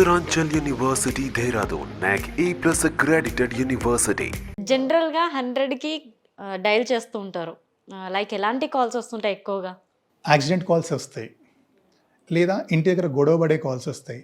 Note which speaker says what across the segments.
Speaker 1: Uttaranchal University, Dehradun, NAC A+ accredited university.
Speaker 2: జనరల్‌గా 100కి dial చేస్తూ ఉంటారు. లైక్ ఎలాంటి కాల్స్ వస్తుంటాయి ఎక్కువగా?
Speaker 3: యాక్సిడెంట్ కాల్స్ వస్తాయి, లేదా ఇంటి దగ్గర గొడవ పడే కాల్స్ వస్తాయి.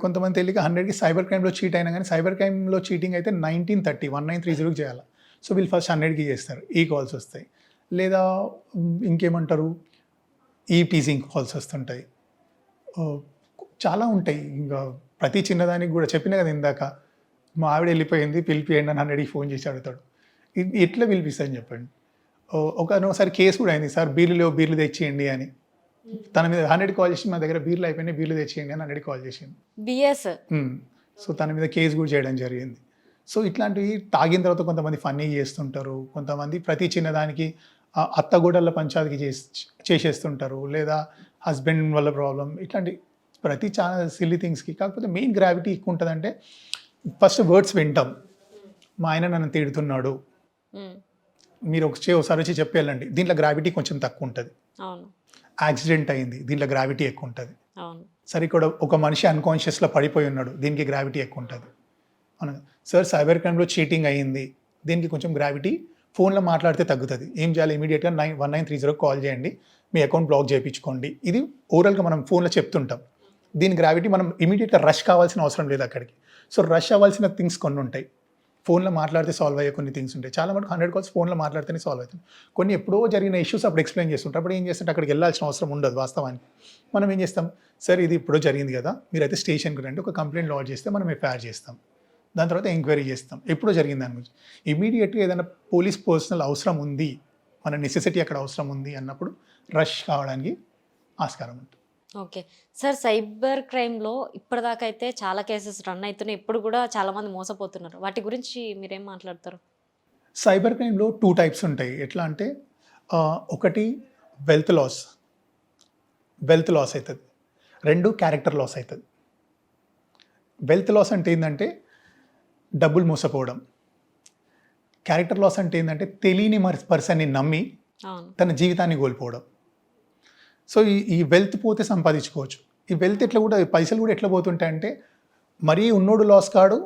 Speaker 3: కొంతమంది తెలియక 100కి సైబర్ క్రైమ్లో చీట్ అయినా కానీ సైబర్ క్రైమ్లో చీటింగ్ అయితే 1930 చేయాలి. సో వీళ్ళు ఫస్ట్ 100కి చేస్తారు. ఈ కాల్స్ వస్తాయి. లేదా ఇంకేమంటారు, ఈ టీజింగ్ కాల్స్ వస్తుంటాయి. చాలా ఉంటాయి. ఇంకా ప్రతి చిన్నదానికి కూడా చెప్పినా కదా ఇందాక, మా ఆవిడ వెళ్ళిపోయింది పిలిపియండి అని 100కి ఫోన్ చేసి అడుగుతాడు. ఎట్లా పిలిపిస్తాను చెప్పండి. ఒకసారి కేసు కూడా అయింది, సార్ బీర్లు లేవు బీర్లు తెచ్చేయండి అని. తన మీద 100 కాల్ చేసి మా దగ్గర బీర్లు అయిపోయినాయి బీర్లు తెచ్చేయండి అని 100 కాల్ చేసింది.
Speaker 2: బిఎస్.
Speaker 3: సో తన మీద కేసు కూడా చేయడం జరిగింది. సో ఇట్లాంటివి తాగిన తర్వాత కొంతమంది ఫన్నీ చేస్తుంటారు, కొంతమంది ప్రతి చిన్నదానికి అత్తగూడల పంచాయతీకి చేసేస్తుంటారు, లేదా హస్బెండ్ వల్ల ప్రాబ్లం, ఇట్లాంటి ప్రతి చాలా సిల్లీ థింగ్స్కి. కాకపోతే మెయిన్ గ్రావిటీ ఎక్కువ ఉంటుందంటే ఫస్ట్ వర్డ్స్ వింటాం. మా ఆయన నన్ను తిడుతున్నాడు, మీరు ఒకసారి వచ్చి చెప్పేయాలండి, దీంట్లో గ్రావిటీ కొంచెం తక్కువ ఉంటుంది. యాక్సిడెంట్ అయింది, దీంట్లో గ్రావిటీ ఎక్కువ ఉంటుంది. సరే ఇక్కడ ఒక మనిషి అన్కాన్షియస్లో పడిపోయి ఉన్నాడు, దీనికి గ్రావిటీ ఎక్కువ ఉంటుంది. సార్ సైబర్ క్రైమ్లో చీటింగ్ అయ్యింది, దీనికి కొంచెం గ్రావిటీ ఫోన్లో మాట్లాడితే తగ్గుతుంది. ఏం చేయాలి, ఇమీడియట్గా 1930 కాల్ చేయండి, మీ అకౌంట్ బ్లాక్ చేయించుకోండి. ఇది ఓవరాల్గా మనం ఫోన్లో చెప్తుంటాం. దీని గ్రావిటీ మనం ఇమీడియట్గా రష్ కావాల్సిన అవసరం లేదు అక్కడికి. సో రష్ అవ్వాల్సిన థింగ్స్ కొన్ని ఉంటాయి, ఫోన్లో మాట్లాడితే సాల్వ్ అయ్యే కొన్ని థింగ్స్ ఉంటాయి. చాలా మటుకు 100 కాల్స్ ఫోన్లో మాట్లాడితేనే సాల్వ్ అవుతుంది. కొన్ని ఎప్పుడో జరిగిన ఇష్యూస్ అప్పుడు ఎక్స్ప్లెయిన్ చేస్తుంటారు. అప్పుడు ఏం చేస్తుంటే అక్కడికి వెళ్ళాల్సిన అవసరం ఉండదు వాస్తవానికి. మనం ఏం చేస్తాం, సార్ ఇది ఇప్పుడు జరిగింది కదా, మీరైతే స్టేషన్కి రండి, ఒక కంప్లైంట్ లాడ్జ్ చేస్తే మనం ఎఫ్ఐఆర్ చేస్తాం, దాని తర్వాత ఎంక్వైరీ చేస్తాం, ఎప్పుడో జరిగింది దాని గురించి. ఇమీడియట్గా ఏదైనా పోలీస్ పర్సనల్ అవసరం ఉంది, మన నెసెసిటీ అక్కడ అవసరం ఉంది అన్నప్పుడు రష్ కావడానికి ఆస్కారం ఉంటుంది.
Speaker 2: ఓకే సార్, సైబర్ క్రైమ్లో ఇప్పటిదాకా అయితే చాలా కేసెస్ రన్ అవుతున్నాయి, ఇప్పుడు కూడా చాలామంది మోసపోతున్నారు. వాటి గురించి మీరేం మాట్లాడతారు?
Speaker 3: సైబర్ క్రైమ్లో 2 టైప్స్ ఉంటాయి. ఎట్లా అంటే ఒకటి వెల్త్ లాస్ అవుతుంది, 2 క్యారెక్టర్ లాస్ అవుతుంది. వెల్త్ లాస్ అంటే ఏంటంటే డబ్బులు మోసపోవడం. క్యారెక్టర్ లాస్ అంటే ఏంటంటే తెలియని పర్సన్ని నమ్మి తన జీవితాన్ని కోల్పోవడం. సో ఈ వెల్త్ పోతే సంపాదించుకోవచ్చు. ఈ వెల్త్ ఎట్లా కూడా, పైసలు కూడా ఎట్లా పోతుంటాయంటే, మరీ ఉన్నోడు లాస్ కాడు,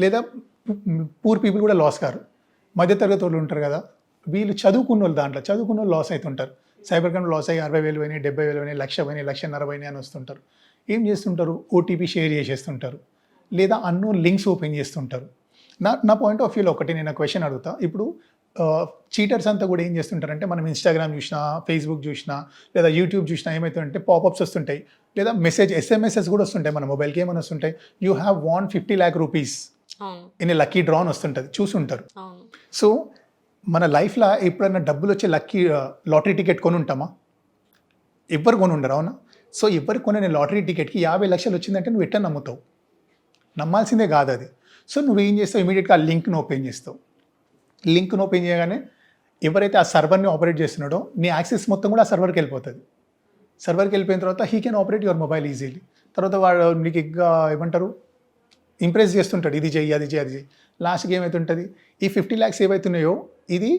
Speaker 3: లేదా పూర్ పీపుల్ కూడా లాస్ కారు, మధ్యతరగతి వాళ్ళు ఉంటారు కదా, వీళ్ళు చదువుకున్న వాళ్ళు, దాంట్లో చదువుకున్న వాళ్ళు లాస్ అవుతుంటారు. సైబర్ క్రైమ్ లాస్ అయ్యి 60,000 పోయినాయి, 70,000 పోయినాయి, 1,00,000 పోయినాయి, 1,50,000 పోయినాయి అని వస్తుంటారు. ఏం చేస్తుంటారు, ఓటీపీ షేర్ చేసేస్తుంటారు, లేదా అన్నోన్ లింక్స్ ఓపెన్ చేస్తుంటారు. నా పాయింట్ ఆఫ్ వ్యూలో ఒకటి నేను క్వశ్చన్ అడుగుతా. ఇప్పుడు చీటర్స్ అంతా కూడా ఏం చేస్తుంటారంటే, మనం ఇన్స్టాగ్రామ్ చూసినా, ఫేస్బుక్ చూసినా, లేదా యూట్యూబ్ చూసినా ఏమవుతుందంటే పాపప్స్ వస్తుంటాయి, లేదా ఎస్ఎంఎస్ఎస్ కూడా వస్తుంటాయి మన మొబైల్కి. ఏమైనా వస్తుంటాయి, you have won 50 lakh rupees in lucky draw అని వస్తుంటుంది, చూసుంటారు. సో మన లైఫ్లో ఎప్పుడైనా డబ్బులు వచ్చే లక్కీ లాటరీ టికెట్ కొని ఉంటామా? ఎవ్వరు కొని ఉండరు, అవునా? సో ఎవరు కొనే లాటరీ టికెట్కి 50 లక్షలు వచ్చిందంటే నువ్వు ఎట్లా నమ్ముతావు? నమ్మాల్సిందే కాదు అది. సో నువ్వేం చేస్తావు, ఇమీడియట్గా ఆ లింక్ను ఓపెన్ చేస్తావు. లింక్ను ఓపెన్ చేయగానే ఎవరైతే ఆ సర్వర్ని ఆపరేట్ చేస్తున్నాడో నీ యాక్సెస్ మొత్తం కూడా ఆ సర్వర్కి వెళ్ళిపోతుంది. సర్వర్కి వెళ్ళిపోయిన తర్వాత he can operate your mobile easily. తర్వాత వాడు నీకు ఇంకా ఏమంటారు, ఇంప్రెస్ చేస్తుంటాడు, ఇది చెయ్యి అది చెయ్యి అది చెయ్యి. లాస్ట్కి ఏమవుతుంటుంది, ఈ 50 lakhs ఏవైతున్నాయో ఇది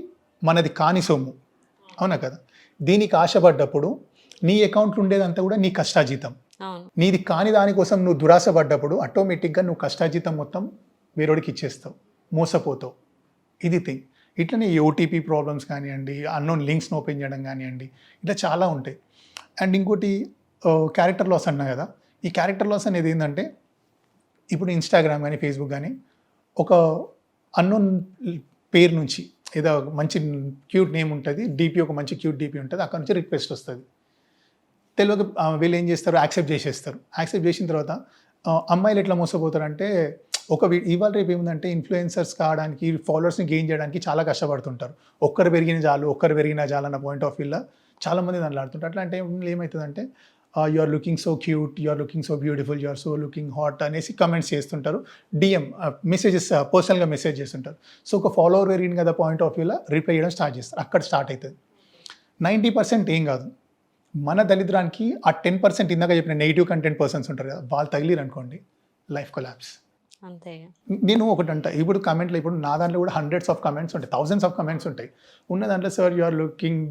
Speaker 3: మనది కాని సొమ్ము, అవునా కదా? దీనికి ఆశపడ్డప్పుడు నీ అకౌంట్లో ఉండేదంతా కూడా నీ కష్టాజీతం. నీది కాని దానికోసం నువ్వు దురాశపడ్డప్పుడు ఆటోమేటిక్గా నువ్వు కష్టాజీతం మొత్తం వేరేడికి ఇచ్చేస్తావు, మోసపోతావు. ఇది థింగ్. ఇట్లనే ఈ ఓటీపీ ప్రాబ్లమ్స్ కానివ్వండి, అన్నోన్ లింక్స్ని ఓపెన్ చేయడం కానివ్వండి, ఇట్లా చాలా ఉంటాయి. అండ్ ఇంకోటి క్యారెక్టర్ లాస్ అన్నా కదా, ఈ క్యారెక్టర్ లాస్ అనేది ఏంటంటే, ఇప్పుడు ఇన్స్టాగ్రామ్ కానీ ఫేస్బుక్ కానీ ఒక అన్నోన్ పేరు నుంచి ఏదో మంచి క్యూట్ నేమ్ ఉంటుంది, డీపీ ఒక మంచి క్యూట్ డీపీ ఉంటుంది, అక్కడ నుంచి రిక్వెస్ట్ వస్తుంది. తెలియక వీళ్ళు ఏం చేస్తారు, యాక్సెప్ట్ చేసేస్తారు. యాక్సెప్ట్ చేసిన తర్వాత అమ్మాయిలు ఎట్లా మోసపోతారంటే, ఇవాళ రేపు ఏముందంటే ఇన్ఫ్లుయెన్సర్స్ కావడానికి, ఫాలోవర్స్ని గెయిన్ చేయడానికి చాలా కష్టపడుతుంటారు. ఒక్కరు పెరిగిన చాలు అన్న పాయింట్ ఆఫ్ వ్యూలో చాలామంది దాంట్లో ఆడుతుంటారు. అట్లా అంటే ఏమవుతుందంటే, you are looking so cute, you are looking so beautiful, you are so looking hot అనేసి కమెంట్స్ చేస్తుంటారు, డిఎం మెసేజెస్ పర్సనల్గా మెసేజ్ చేస్తుంటారు. సో ఒక ఫాలోవర్ పెరిగిన కదా పాయింట్ ఆఫ్ వ్యూలో రిప్లై చేయడం స్టార్ట్ చేస్తారు. అక్కడ స్టార్ట్ అవుతుంది. 90% ఏం కాదు, మన దరిద్రానికి ఆ 10% ఇందాక చెప్పిన నెగిటివ్ కంటెంట్ పర్సన్స్ ఉంటారు కదా, వాళ్ళు తగిలిరు అనుకోండి, లైఫ్ కొలాప్స్.
Speaker 2: అంతే.
Speaker 3: నేను ఒకటి అంట, ఇప్పుడు కమెంట్లో, ఇప్పుడు నా దాంట్లో కూడా hundreds of comments ఉంటాయి, thousands of comments ఉంటాయి. ఉన్న దాంట్లో, sir you are looking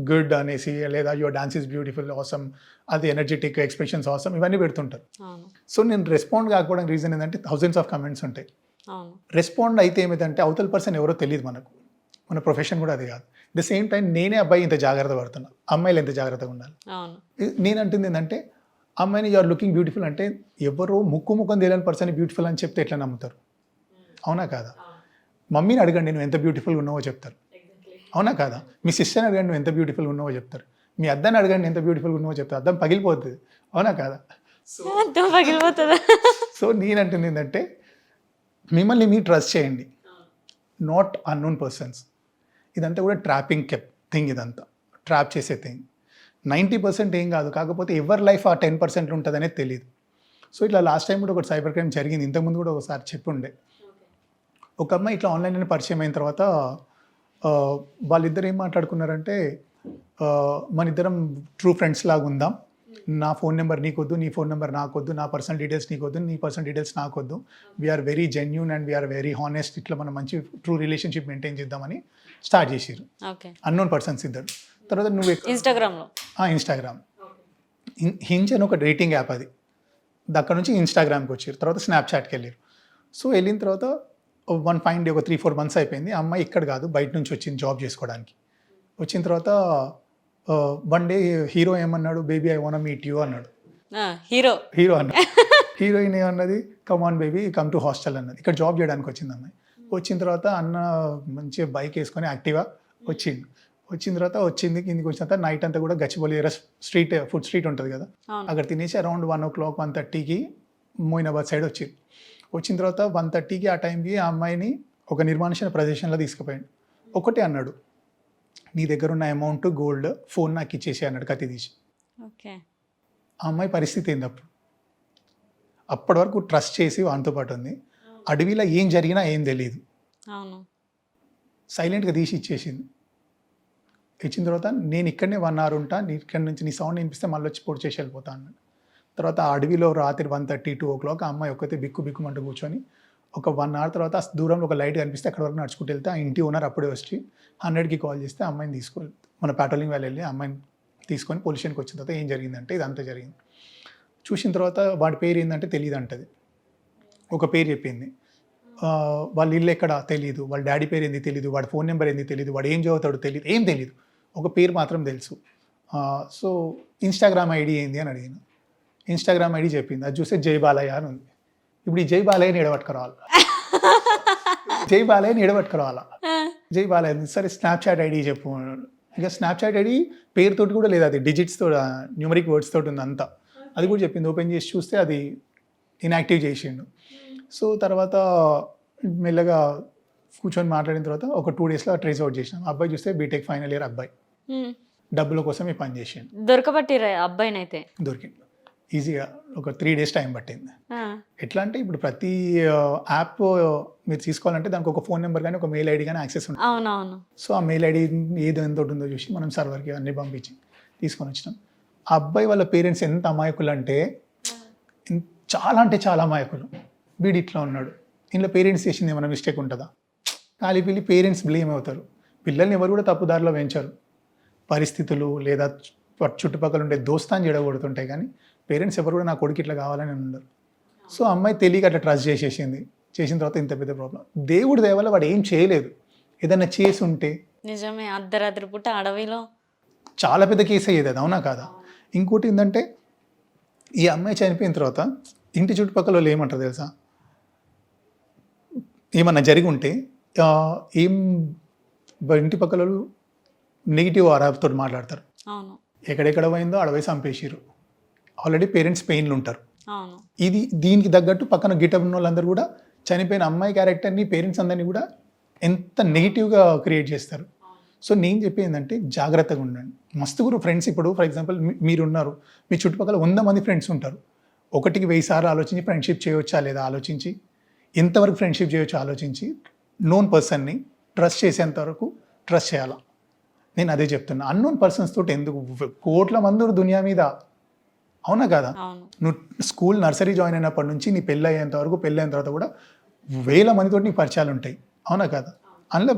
Speaker 3: good అనేసి, లేదా your dance is beautiful awesome, అది ఎనర్జెటిక్ ఎక్స్ప్రెషన్స్ ఆసమ్, ఇవన్నీ పెడుతుంటారు.
Speaker 2: అవును
Speaker 3: సో నేను రెస్పాండ్ కాకపోవడానికి రీజన్ ఏంటంటే థౌజండ్స్ ఆఫ్ కమెంట్స్ ఉంటాయి.
Speaker 2: అవును
Speaker 3: రెస్పాండ్ అయితే ఏమిటంటే అవతల పర్సన్ ఎవరో తెలియదు మనకు, మన ప్రొఫెషన్ కూడా అది కాదు. ద సేమ్ టైం నేనే అబ్బాయి ఇంత జాగ్రత్త పడుతున్నా, అమ్మాయిలు ఎంత జాగ్రత్తగా ఉండాలి.
Speaker 2: అవును
Speaker 3: నేను అంటుంది ఏంటంటే అమ్మాయిని యు ఆర్ లుకింగ్ బ్యూటిఫుల్ అంటే ఎవరో ముఖం తెలియని పర్సన్ బ్యూటిఫుల్ అని చెప్తే ఎట్లా నమ్ముతారు? అవునా కాదా? మమ్మీని అడగండి నువ్వు ఎంత బ్యూటిఫుల్గా ఉన్నావో చెప్తారు. అవునా కాదా? మీ సిస్టర్ని అడగండి నువ్వు ఎంత బ్యూటిఫుల్గా ఉన్నావో చెప్తారు. మీ అద్దాన్ని అడగండి ఎంత బ్యూటిఫుల్గా ఉన్నావో చెప్తారు. అద్దం పగిలిపోతుంది. అవునా కాదా?
Speaker 2: అర్థం పగిలిపోతుందా?
Speaker 3: సో నేనంటుంది ఏంటంటే మిమ్మల్ని మీరు ట్రస్ట్ చేయండి, నాట్ అన్నోన్ పర్సన్స్. ఇదంతా కూడా ట్రాపింగ్ థింగ్, ఇదంతా ట్రాప్ చేసే థింగ్. 90% ఏం కాదు, కాకపోతే ఎవరి లైఫ్ ఆ 10% ఉంటుందనేది తెలియదు. సో ఇట్లా లాస్ట్ టైం కూడా ఒకటి సైబర్ క్రైమ్ జరిగింది, ఇంతకుముందు కూడా ఒకసారి చెప్పుండే. ఒక అమ్మాయి ఇట్లా ఆన్లైన్లో పరిచయం అయిన తర్వాత వాళ్ళిద్దరు ఏం మాట్లాడుకున్నారంటే మన ఇద్దరం ట్రూ ఫ్రెండ్స్ లాగా ఉందాం, నా ఫోన్ నెంబర్ నీకొద్దు, నీ ఫోన్ నెంబర్ నాకొద్దు, నా పర్సనల్ డీటెయిల్స్ నీకొద్దు, నీ పర్సనల్ డీటెయిల్స్ నాకొద్దు, we are very genuine and we are very honest, ఇట్లా మనం మంచి ట్రూ రిలేషన్షిప్ మెయింటైన్ చేద్దామని స్టార్ట్ చేసారు
Speaker 2: ఓకే
Speaker 3: అన్నోన్ పర్సన్స్ ఇద్దరు. తర్వాత నువ్వు
Speaker 2: ఇన్స్టాగ్రామ్లో
Speaker 3: ఇన్స్టాగ్రామ్, హింజ్ అని ఒక రేటింగ్ యాప్ అది, అక్కడ నుంచి ఇన్స్టాగ్రామ్కి వచ్చారు. తర్వాత స్నాప్చాట్కి వెళ్ళారు. సో వెళ్ళిన తర్వాత ఒక 3-4 months అయిపోయింది. ఆ అమ్మాయి ఇక్కడ కాదు, బయట నుంచి వచ్చింది జాబ్ చేసుకోవడానికి. వచ్చిన తర్వాత వన్ డే హీరో ఏమన్నాడు, baby I want meet you అన్నాడు. హీరో అన్నాడు. హీరోయిన్ ఏమన్నది, come on baby come to hostel అన్నది. ఇక్కడ జాబ్ చేయడానికి వచ్చింది అమ్మాయి. వచ్చిన తర్వాత అన్న మంచిగా బైక్ వేసుకొని యాక్టివా వచ్చింది. వచ్చిన తర్వాత కిందికి వచ్చిన తర్వాత నైట్ అంతా కూడా గచ్చిబౌలి స్ట్రీట్, ఫుడ్ స్ట్రీట్ ఉంటుంది కదా, అక్కడ తినేసి అరౌండ్ 1 o'clock 1:30కి మోయినాబాద్ సైడ్ వచ్చింది. వచ్చిన తర్వాత 1:30కి ఆ టైంకి ఆ అమ్మాయిని ఒక నిర్మానుష్య ప్రదేశంలో తీసుకుపోయాడు. ఒకటే అన్నాడు, నీ దగ్గర ఉన్న అమౌంట్ గోల్డ్ ఫోన్ నాకు ఇచ్చేసి అన్నాడు, కత్తి తీసి.
Speaker 2: ఓకే
Speaker 3: ఆ అమ్మాయి పరిస్థితి ఏంది అప్పటి వరకు ట్రస్ట్ చేసి వానితో పాటు ఉంది. అడవిలో ఏం జరిగినా ఏం తెలియదు,
Speaker 2: అవును
Speaker 3: సైలెంట్గా తీసి ఇచ్చేసింది. ఇచ్చిన తర్వాత నేను ఇక్కడనే 1 hour ఉంటా, నీ ఇక్కడి నుంచి నీ సౌండ్ వినిపిస్తే మళ్ళీ వచ్చి పొడి చేసి వెళ్ళిపోతా అన్నాడు. తర్వాత ఆ అడవిలో రాత్రి 1:30-2 o'clock ఆ అమ్మాయి ఒక్కతే బిక్కుమంటూ కూర్చొని ఒక 1 hour తర్వాత దూరంలో ఒక లైట్ కనిపిస్తే అక్కడ వరకు నడుచుకుంటూ వెళ్తే ఆ ఇంటి ఓనర్ అప్పుడే వచ్చి 100కి కాల్ చేస్తే అమ్మాయిని తీసుకొని మన ప్యాట్రోలింగ్ వాళ్ళు వెళ్ళి అమ్మాయిని తీసుకొని పోలీస్ స్టేషన్కి వచ్చిన తర్వాత ఏం జరిగిందంటే ఇదంతా జరిగింది. చూసిన తర్వాత వాడి పేరు ఏంటంటే తెలియదు అంటది. ఒక పేరు చెప్పింది, వాళ్ళ ఇల్లు ఎక్కడ తెలియదు, వాళ్ళ డాడీ పేరు ఏంది తెలియదు, వాడి ఫోన్ నెంబర్ ఏంది తెలియదు, వాడు ఏం చదువుతాడు తెలియదు, ఏం తెలియదు, ఒక పేరు మాత్రం తెలుసు. సో ఇన్స్టాగ్రామ్ ఐడి ఏంది అని అడిగిన. ఇన్స్టాగ్రామ్ ఐడి చెప్పింది. అది చూస్తే జై బాలయ్య అని ఉంది. ఇప్పుడు ఈ జై బాలయ్యని ఎడబట్టుకురావాలా, జై జై బాలయ్య సరే స్నాప్చాట్ ఐడి చెప్పు. ఇక స్నాప్చాట్ ఐడి పేరుతోటి కూడా లేదు, అది డిజిట్స్తో న్యూమరిక్ వర్డ్స్ తోటి ఉంది అంతా. అది కూడా చెప్పింది. ఓపెన్ చేసి చూస్తే అది ఇన్యాక్టివ్ చేసిండు. సో తర్వాత మెల్లగా కూర్చొని మాట్లాడిన తర్వాత ఒక 2 daysలో ట్రేస్ అవుట్ చేసినాం. అబ్బాయి చూస్తే బీటెక్ ఫైనల్ ఇయర్ అబ్బాయి, డబ్బుల కోసం ఈ పని చేసిండు.
Speaker 2: దొరకబట్టిరా అబ్బాయినైతే?
Speaker 3: దొరికింది ఈజీగా, ఒక 3 days టైం పట్టింది. ఎట్లా అంటే ఇప్పుడు ప్రతి యాప్ మీరు తీసుకోవాలంటే దానికి ఒక ఫోన్ నెంబర్ కానీ ఒక మెయిల్ ఐడి కానీ యాక్సెస్ ఉంటుంది.
Speaker 2: అవునవును.
Speaker 3: సో ఆ మెయిల్ ఐడి ఏది ఎంత ఉంటుందో చూసి మనం సర్వర్కి అన్నీ పంపించి తీసుకొని వచ్చినాం. ఆ అబ్బాయి వాళ్ళ పేరెంట్స్ ఎంత అమాయకులు అంటే చాలా అమాయకులు. వీడు ఇట్లా ఉన్నాడు, ఇంట్లో పేరెంట్స్ చేసింది ఏమైనా మిస్టేక్ ఉంటుందా? పిల్లి పేరెంట్స్ బ్లేమ్ అవుతారు. పిల్లల్ని ఎవరు కూడా తప్పుదారిలో పెంచారు. పరిస్థితులు లేదా చుట్టుపక్కల ఉండే దోస్తాన్ని చెడగొడుతుంటాయి, కానీ పేరెంట్స్ ఎవరు కూడా నా కొడుకు ఇట్లా కావాలని ఉండరు. సో అమ్మాయి తెలియక అట్లా ట్రస్ట్ చేసేసింది. చేసిన తర్వాత ఇంత పెద్ద ప్రాబ్లం. దేవుడి దయ వల్ల వాడు ఏం చేయలేదు. ఏదైనా చేసి ఉంటే
Speaker 2: నిజమే, అర్ధరాత్రి పూట అడవిలో
Speaker 3: చాలా పెద్ద కేసు అయ్యేది అది, అవునా కాదా? ఇంకోటి ఏంటంటే ఈ అమ్మాయి చనిపోయిన తర్వాత ఇంటి చుట్టుపక్కల వాళ్ళు ఏమంటారు తెలుసా? ఏమన్నా జరిగి ఉంటే ఇంటి పక్కల నెగిటివ్ ఆరాతో మాట్లాడతారు.
Speaker 2: అవును,
Speaker 3: ఎక్కడెక్కడ పోయిందో అడవై చంపేసిరు. ఆల్రెడీ పేరెంట్స్ పెయిన్లు ఉంటారు.
Speaker 2: అవును,
Speaker 3: దీనికి తగ్గట్టు పక్కన గిటప్ ఉన్న వాళ్ళందరూ కూడా చనిపోయిన అమ్మాయి క్యారెక్టర్ని పేరెంట్స్ అందరినీ కూడా ఎంత నెగిటివ్గా క్రియేట్ చేస్తారు. సో నేను చెప్పేది ఏంటంటే జాగ్రత్తగా ఉండండి. మస్తుగురు ఫ్రెండ్స్. ఇప్పుడు ఫర్ ఎగ్జాంపుల్ మీరున్నారు, మీ చుట్టుపక్కల 100 మంది ఫ్రెండ్స్ ఉంటారు. 1కి 1000 సార్లు ఆలోచించి ఫ్రెండ్షిప్ చేయవచ్చా లేదా ఆలోచించి, ఎంతవరకు ఫ్రెండ్షిప్ చేయవచ్చో ఆలోచించి, నోన్ పర్సన్ని ట్రస్ట్ చేసేంత వరకు ట్రస్ట్ చేయాలా. నేను అదే చెప్తున్నా. అన్నోన్ పర్సన్స్ తోటి ఎందుకు, కోట్ల మంది దునియా మీద, అవునా కదా? నువ్వు స్కూల్ నర్సరీ జాయిన్ అయినప్పటి నుంచి నీ పెళ్ళి అయ్యేంత వరకు, పెళ్ళి అయిన తర్వాత కూడా 1000 మందితో నీకు పరిచయాలు ఉంటాయి, అవునా కదా? అందులో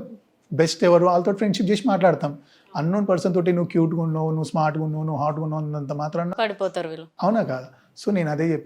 Speaker 3: బెస్ట్ ఎవరు వాళ్ళతో ఫ్రెండ్షిప్ చేసి మాట్లాడతాం. అన్నోన్ పర్సన్ తోటి నువ్వు క్యూట్గా ఉన్నావు, నువ్వు స్మార్ట్గా ఉన్నావు, నువ్వు హాట్గా ఉన్నావు అన్నంత మాత్రాన
Speaker 2: పడిపోతారు వీళ్ళు.
Speaker 3: అవునా కాదు? సో నేను అదే చెప్తాను.